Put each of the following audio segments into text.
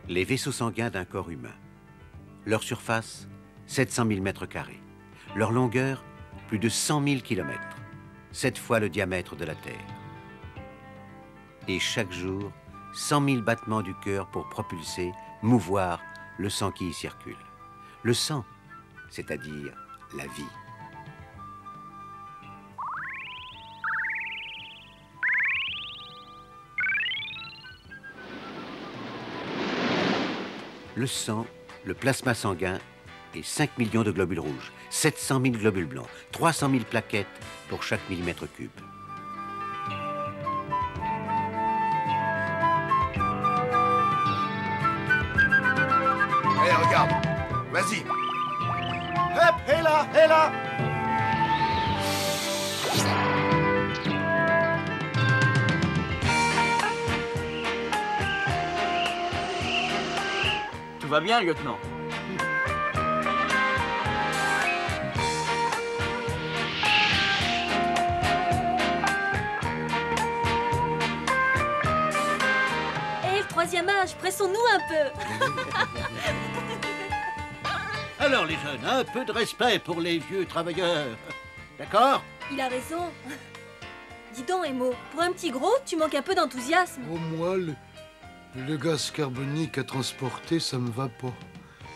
Les vaisseaux sanguins d'un corps humain. Leur surface, 700 000 mètres carrés. Leur longueur, plus de 100 000 kilomètres. 7 fois le diamètre de la Terre. Et chaque jour, 100 000 battements du cœur pour propulser, mouvoir le sang qui y circule. Le sang, c'est-à-dire la vie. Le sang, le plasma sanguin et 5 millions de globules rouges, 700 000 globules blancs, 300 000 plaquettes pour chaque millimètre cube. Allez, regarde. Vas-y. Hop, hé là, hé là. Tout va bien, lieutenant? Hé, le troisième âge, pressons-nous un peu. Alors les jeunes, un peu de respect pour les vieux travailleurs. D'accord? Il a raison. Dis donc, Emo, pour un petit gros, tu manques un peu d'enthousiasme. Oh, moi, le gaz carbonique à transporter, ça me va pas.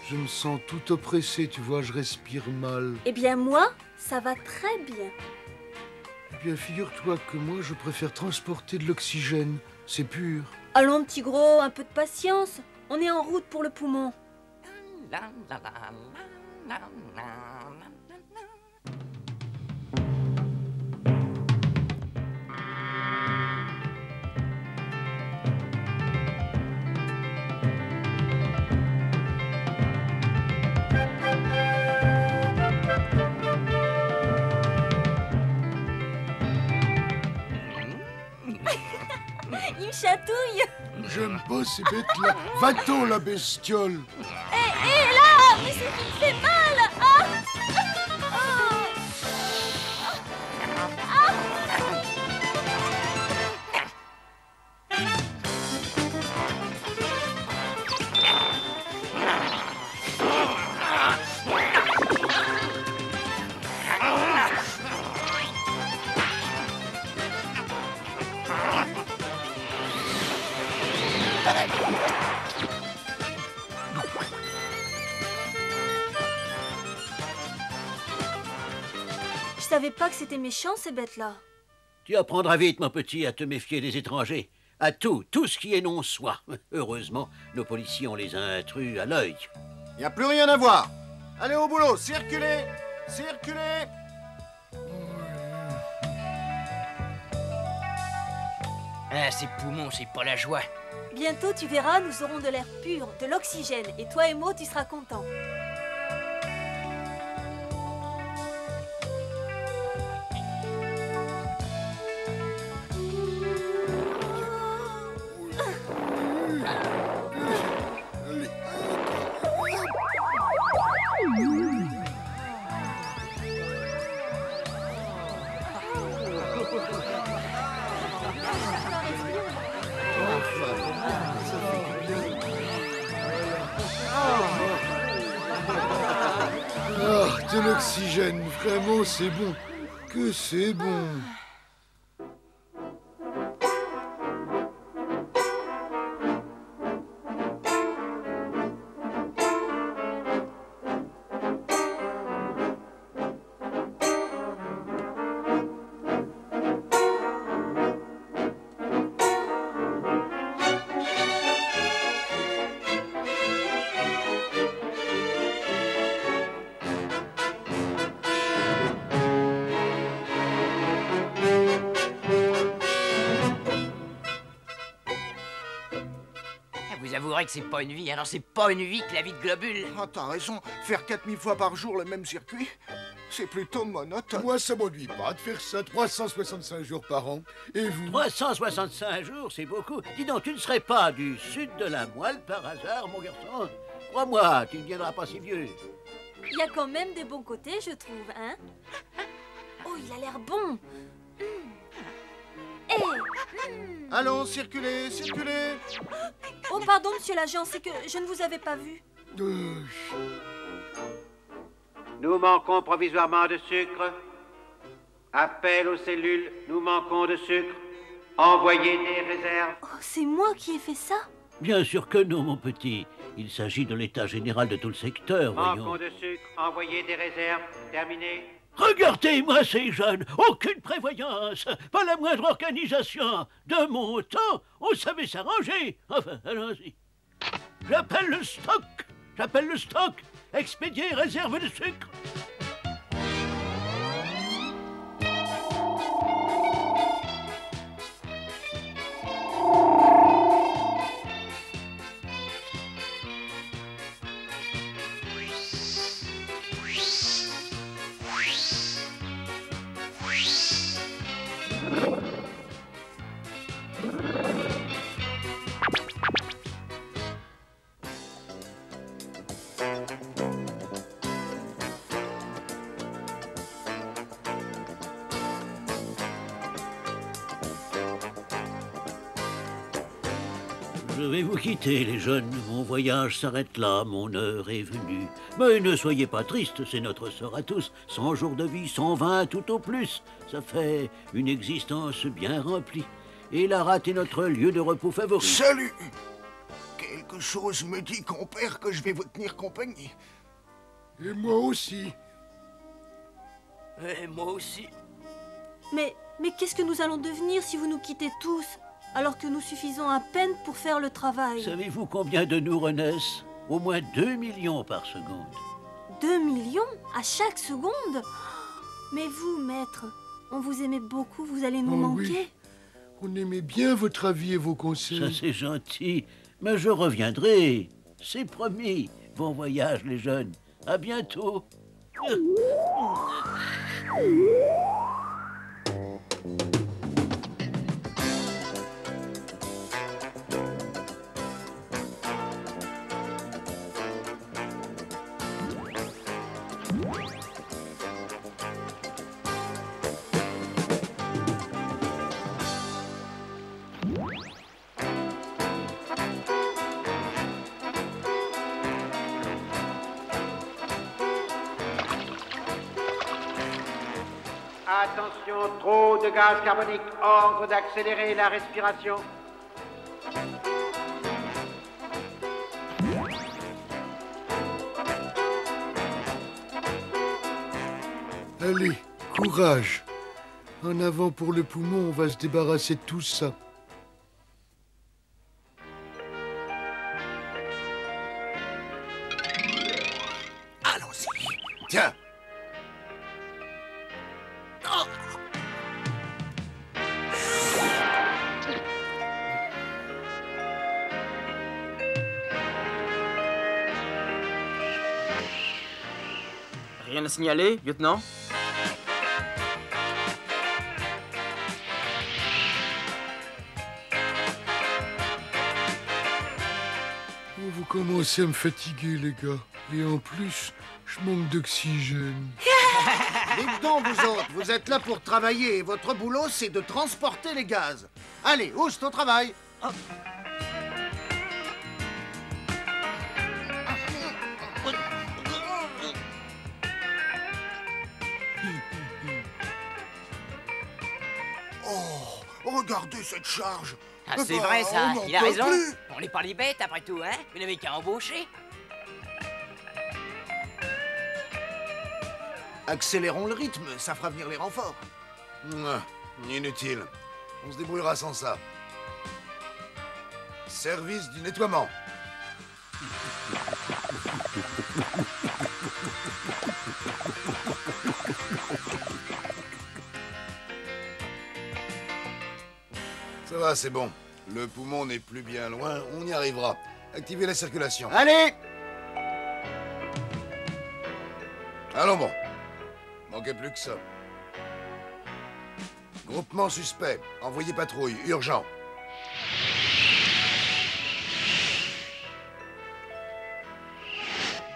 Je me sens tout oppressé, tu vois, je respire mal. Eh bien, moi, ça va très bien. Eh bien, figure-toi que moi, je préfère transporter de l'oxygène. C'est pur. Allons, petit gros, un peu de patience. On est en route pour le poumon. Il me chatouille. J'aime pas ces bêtes-là. Va-t'en, la bestiole. Hé, là, mais c'est qui me fait mal. Ah. Je savais pas que c'était méchant, ces bêtes-là. Tu apprendras vite, mon petit, à te méfier des étrangers. À tout ce qui est non-soi. Heureusement, nos policiers ont les intrus à l'œil. Y a plus rien à voir. Allez au boulot, circulez. Circulez. Ah, ces poumons, c'est pas la joie. Bientôt, tu verras, nous aurons de l'air pur, de l'oxygène. Et toi, Emo, tu seras content. Ah, de l'oxygène, vraiment, c'est bon. Que c'est bon. Vous avouerez que c'est pas une vie, alors c'est pas une vie que la vie de globule. Ah, t'as raison. Faire 4000 fois par jour le même circuit, c'est plutôt monotone. Moi, ça m'ennuie pas de faire ça 365 jours par an. Et vous? 365 jours, c'est beaucoup. Dis donc, tu ne serais pas du sud de la moelle par hasard, mon garçon? Crois-moi, tu ne viendras pas si vieux. Il y a quand même des bons côtés, je trouve, hein? Oh, il a l'air bon. Allons, circulez, circulez. Oh, pardon, monsieur l'agent, c'est que je ne vous avais pas vu. Nous manquons provisoirement de sucre. Appel aux cellules, nous manquons de sucre. Envoyez des réserves. Oh, c'est moi qui ai fait ça? Bien sûr que non, mon petit. Il s'agit de l'état général de tout le secteur, voyons. Manquons de sucre, envoyez des réserves. Terminé. Regardez-moi ces jeunes, aucune prévoyance, pas la moindre organisation. De mon temps, on savait s'arranger. Enfin, allons-y. J'appelle le stock, expédier réserve de sucre. Je vais vous quitter, les jeunes. Mon voyage s'arrête là, mon heure est venue. Mais ne soyez pas tristes, c'est notre sort à tous. 100 jours de vie, 120 tout au plus. Ça fait une existence bien remplie. Et la rate est notre lieu de repos favori. Salut. Quelque chose me dit, compère, que je vais vous tenir compagnie. Et moi aussi. Et moi aussi. Mais qu'est-ce que nous allons devenir si vous nous quittez tous, alors que nous suffisons à peine pour faire le travail? Savez-vous combien de nous renaissent? Au moins 2 millions par seconde. 2 millions à chaque seconde? Mais vous, maître, on vous aimait beaucoup, vous allez nous Oh manquer. oui. On aimait bien votre avis et vos Ça, conseils. c'est gentil. Mais je reviendrai. C'est promis. Bon voyage, les jeunes. À bientôt. Attention, trop de gaz carbonique. Ordre d'accélérer la respiration. Allez, courage. En avant pour le poumon, on va se débarrasser de tout ça. Allons-y. Tiens. Oh. Rien à signaler, lieutenant? Oh, vous commencez à me fatiguer, les gars. Et en plus, je manque d'oxygène. Dites donc, vous autres, vous êtes là pour travailler et votre boulot, c'est de transporter les gaz. Allez, oust au travail. Oh, regardez cette charge. Ah, Eh c'est ben, vrai, ça. on n'en Il a peut raison. plus. On n'est pas les bêtes, après tout, hein? Vous n'avez qu'à embaucher. Accélérons le rythme, ça fera venir les renforts. Inutile. On se débrouillera sans ça. Service du nettoiement. Ça va, c'est bon. Le poumon n'est plus bien loin, on y arrivera. Activez la circulation. Allez. Allons bon. Manquait plus que ça. Groupement suspect. Envoyez patrouille. Urgent.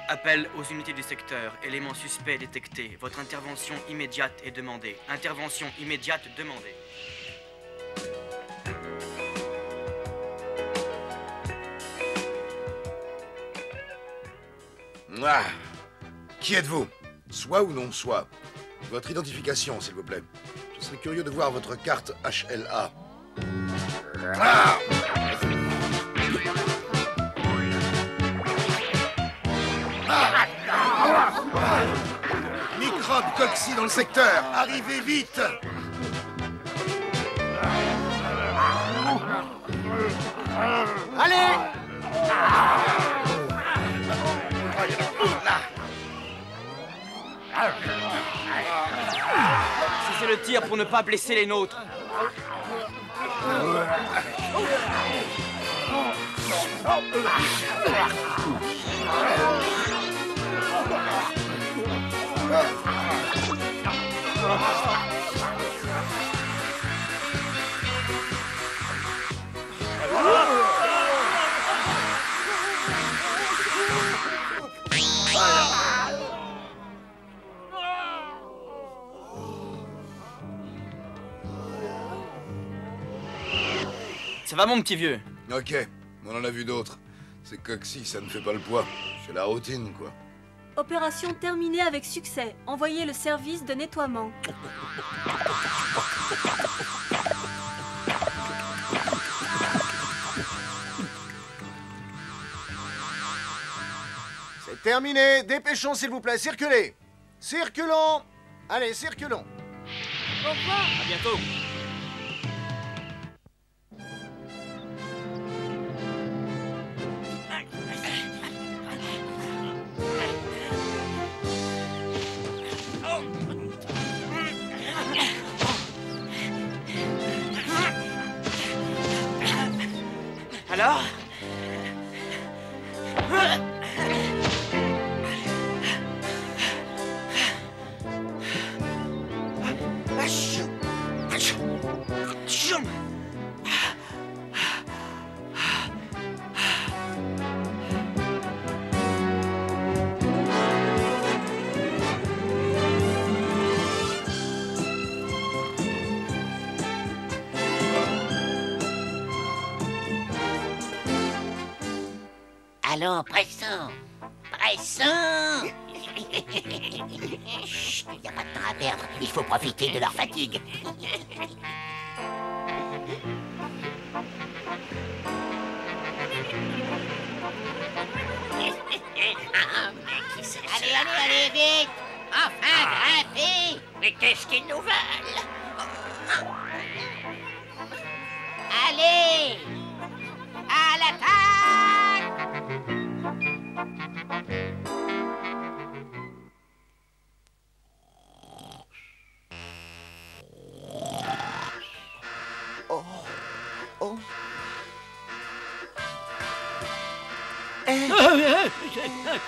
Appel aux unités du secteur. Éléments suspects détectés. Votre intervention immédiate est demandée. Intervention immédiate demandée. Ah. Qui êtes-vous? Soit ou non soit. Votre identification, s'il vous plaît. Je serais curieux de voir votre carte HLA. Ah. Microbe cocci dans le secteur. Arrivez vite. Allez! C'est le tir pour ne pas blesser les nôtres. Ça va, mon petit vieux? Ok, on en a vu d'autres. C'est cocci, ça ne fait pas le poids. C'est la routine, quoi. Opération terminée avec succès. Envoyez le service de nettoiement. C'est terminé. Dépêchons, s'il vous plaît. Circulez. Circulons. Allez, circulons. Au revoir. À bientôt. Alors? Allons, pressons! Pressons! Chut, il n'y a pas de temps à perdre. Il faut profiter de leur fatigue. Allez, allez, allez, vite! Enfin, grimpez! Mais qu'est-ce qu'ils nous veulent? Allez! À l'attaque! Oh. Oh.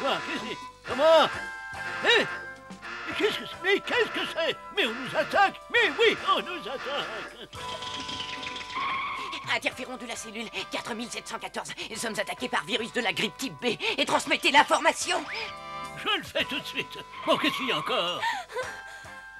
Quoi? Comment? Mais qu'est-ce que c'est? Mais on nous attaque! Mais oui, on nous attaque! Interférons de la cellule 4714. Nous sommes attaqués par virus de la grippe type B et transmettez l'information. Je le fais tout de suite. Bon, qu'est-ce qu'il y a encore?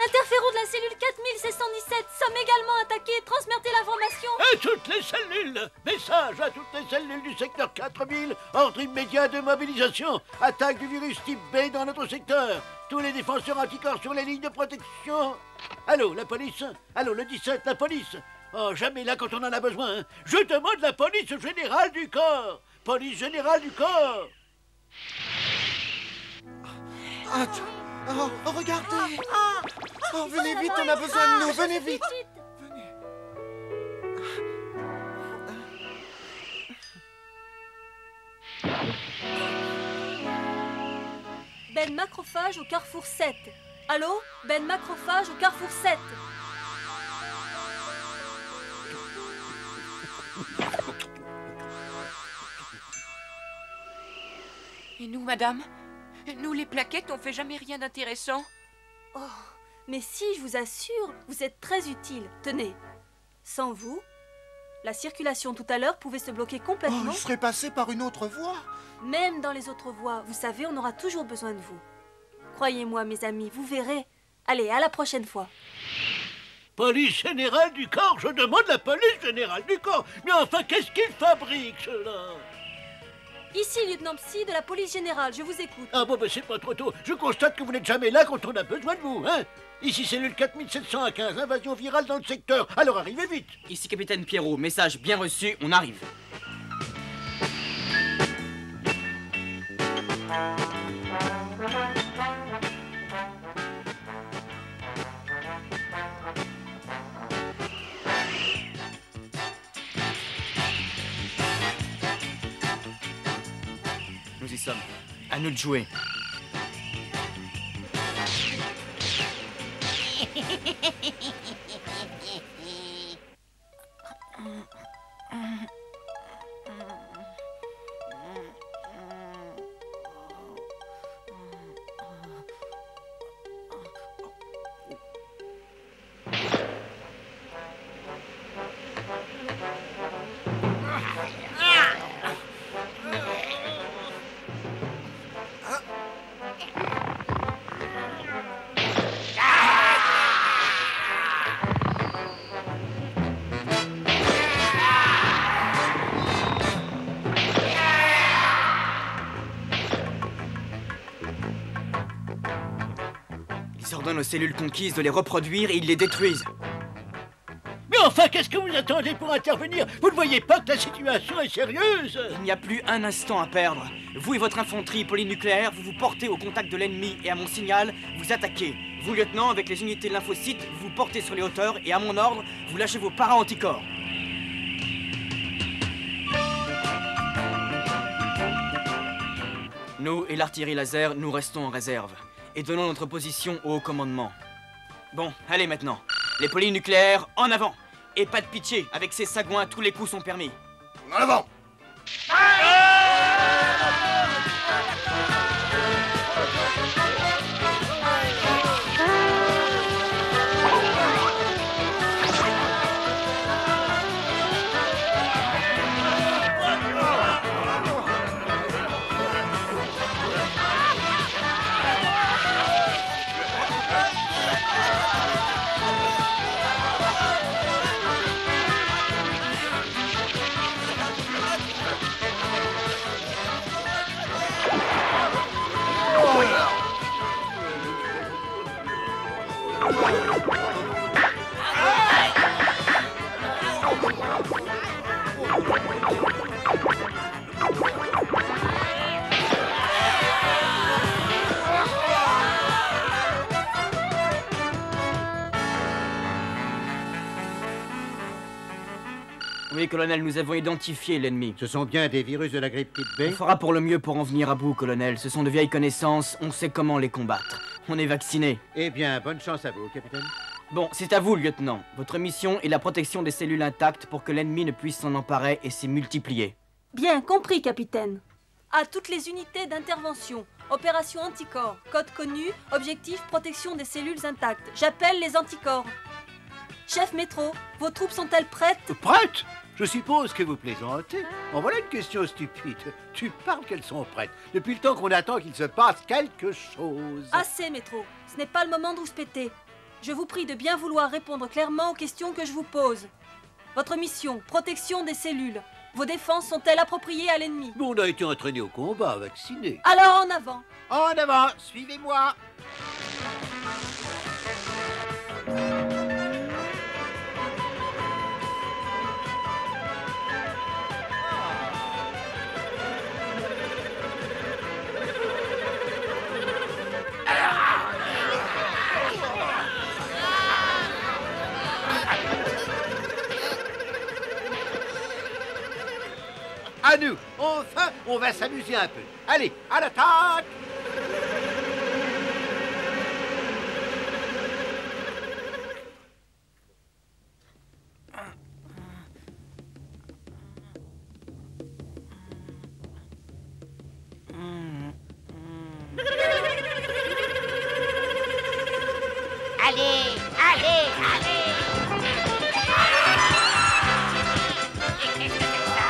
Interférons de la cellule 4717. Sommes également attaqués. Transmettez l'information. À toutes les cellules! Message à toutes les cellules du secteur 4000. Ordre immédiat de mobilisation. Attaque du virus type B dans notre secteur. Tous les défenseurs anticorps sur les lignes de protection. Allô, la police? Allô, le 17, la police? Oh, jamais là quand on en a besoin. Je demande la police générale du corps. Police générale du corps. Oh, regardez. Oh, venez vite, on a besoin de nous. Venez vite. Ben Macrophage au carrefour 7. Allô? Ben Macrophage au carrefour 7. Et nous, madame? Nous, les plaquettes, on fait jamais rien d'intéressant. Oh, mais si, je vous assure, vous êtes très utile. Tenez, sans vous, la circulation tout à l'heure pouvait se bloquer complètement. Oh, je serais passé par une autre voie. Même dans les autres voies, vous savez, on aura toujours besoin de vous. Croyez-moi, mes amis, vous verrez. Allez, à la prochaine fois. Police générale du corps, je demande la police générale du corps. Mais enfin, qu'est-ce qu'ils fabriquent, ceux-là? Ici, lieutenant Psy de la police générale, je vous écoute. Ah bon, ben c'est pas trop tôt. Je constate que vous n'êtes jamais là quand on a besoin de vous, hein. Ici, cellule 4715, invasion virale dans le secteur. Alors arrivez vite. Ici capitaine Pierrot, message bien reçu, on arrive. Nous y sommes. À nous de jouer. Ils ordonnent aux cellules conquises de les reproduire et ils les détruisent. Mais enfin, qu'est-ce que vous attendez pour intervenir? Vous ne voyez pas que la situation est sérieuse? Il n'y a plus un instant à perdre. Vous et votre infanterie polynucléaire, vous vous portez au contact de l'ennemi et à mon signal, vous attaquez. Vous, lieutenant, avec les unités de lymphocytes, vous vous portez sur les hauteurs et à mon ordre, vous lâchez vos para-anticorps. Nous et l'artillerie laser, nous restons en réserve et donnons notre position au haut commandement. Bon, allez maintenant. Les polynucléaires, en avant! Et pas de pitié, avec ces sagouins, tous les coups sont permis. En avant! Oui, colonel, nous avons identifié l'ennemi. Ce sont bien des virus de la grippe type B? On fera pour le mieux pour en venir à bout, colonel. Ce sont de vieilles connaissances, on sait comment les combattre. On est vaccinés. Eh bien, bonne chance à vous, capitaine. Bon, c'est à vous, lieutenant. Votre mission est la protection des cellules intactes pour que l'ennemi ne puisse s'en emparer et s'y multiplier. Bien, compris, capitaine. À toutes les unités d'intervention. Opération anticorps. Code connu. Objectif protection des cellules intactes. J'appelle les anticorps. Chef Métro, vos troupes sont-elles prêtes? Prêtes? Je suppose que vous plaisantez. En voilà une question stupide. Tu parles qu'elles sont prêtes. Depuis le temps qu'on attend qu'il se passe quelque chose. Assez, Métro. Ce n'est pas le moment de rouspéter. Je vous prie de bien vouloir répondre clairement aux questions que je vous pose. Votre mission, protection des cellules. Vos défenses sont-elles appropriées à l'ennemi? On a été entraînés au combat, vaccinés. Alors en avant. En avant, suivez-moi. À nous, enfin, on va s'amuser un peu. Allez, à l'attaque! Allez, allez, allez! Qu'est-ce que c'est que ça?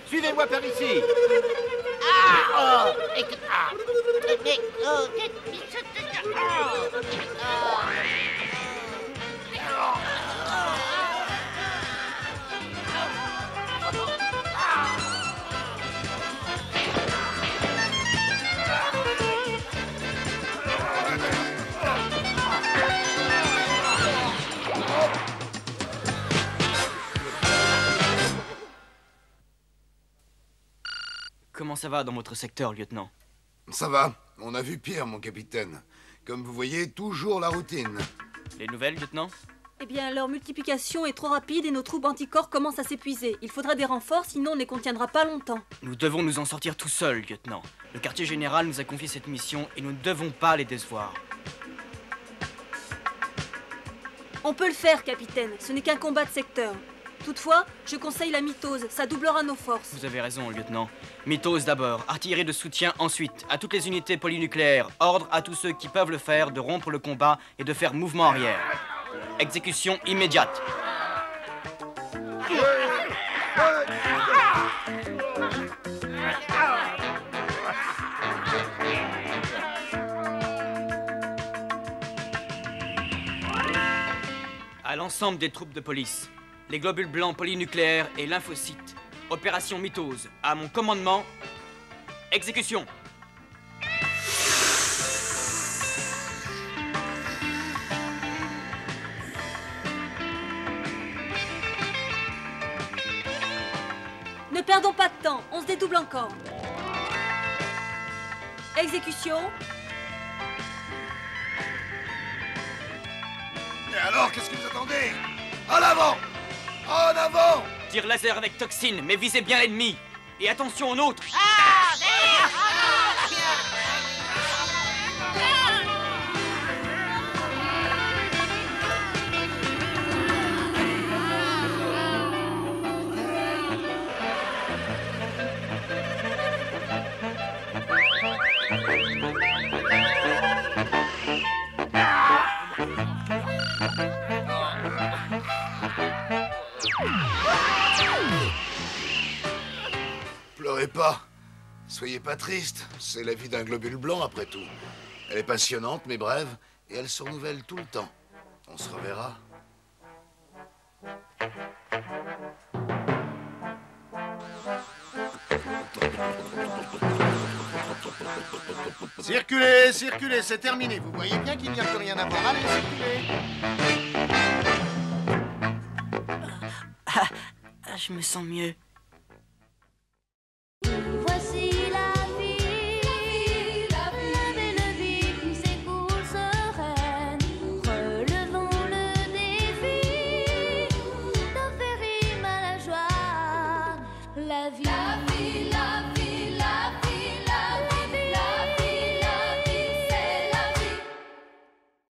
Suivez-moi par ici. Ah! Oh! Écoute, ah! Mais Oh, Comment ça va dans votre secteur, lieutenant? Ça va. On a vu pire, mon capitaine. Comme vous voyez, toujours la routine. Les nouvelles, lieutenant? Eh bien, leur multiplication est trop rapide et nos troupes anticorps commencent à s'épuiser. Il faudra des renforts, sinon on ne les contiendra pas longtemps. Nous devons nous en sortir tout seuls, lieutenant. Le quartier général nous a confié cette mission et nous ne devons pas les décevoir. On peut le faire, capitaine. Ce n'est qu'un combat de secteur. Toutefois, je conseille la mitose. Ça doublera nos forces. Vous avez raison, lieutenant. Mitose d'abord, artillerie de soutien ensuite. À toutes les unités polynucléaires, ordre à tous ceux qui peuvent le faire de rompre le combat et de faire mouvement arrière. Exécution immédiate. À l'ensemble des troupes de police, les globules blancs polynucléaires et lymphocytes. Opération Mitose. À mon commandement, exécution. Ne perdons pas de temps, on se dédouble encore. Exécution. Et alors, qu'est-ce que vous attendez? En avant! En avant! Tir laser avec toxine, mais visez bien l'ennemi. Et attention aux nôtres. Pleurez pas. Soyez pas triste. C'est la vie d'un globule blanc, après tout. Elle est passionnante, mais brève, et elle se renouvelle tout le temps. On se reverra. Circulez, circulez, c'est terminé. Vous voyez bien qu'il n'y a plus rien à voir. Allez, circulez. Je me sens mieux.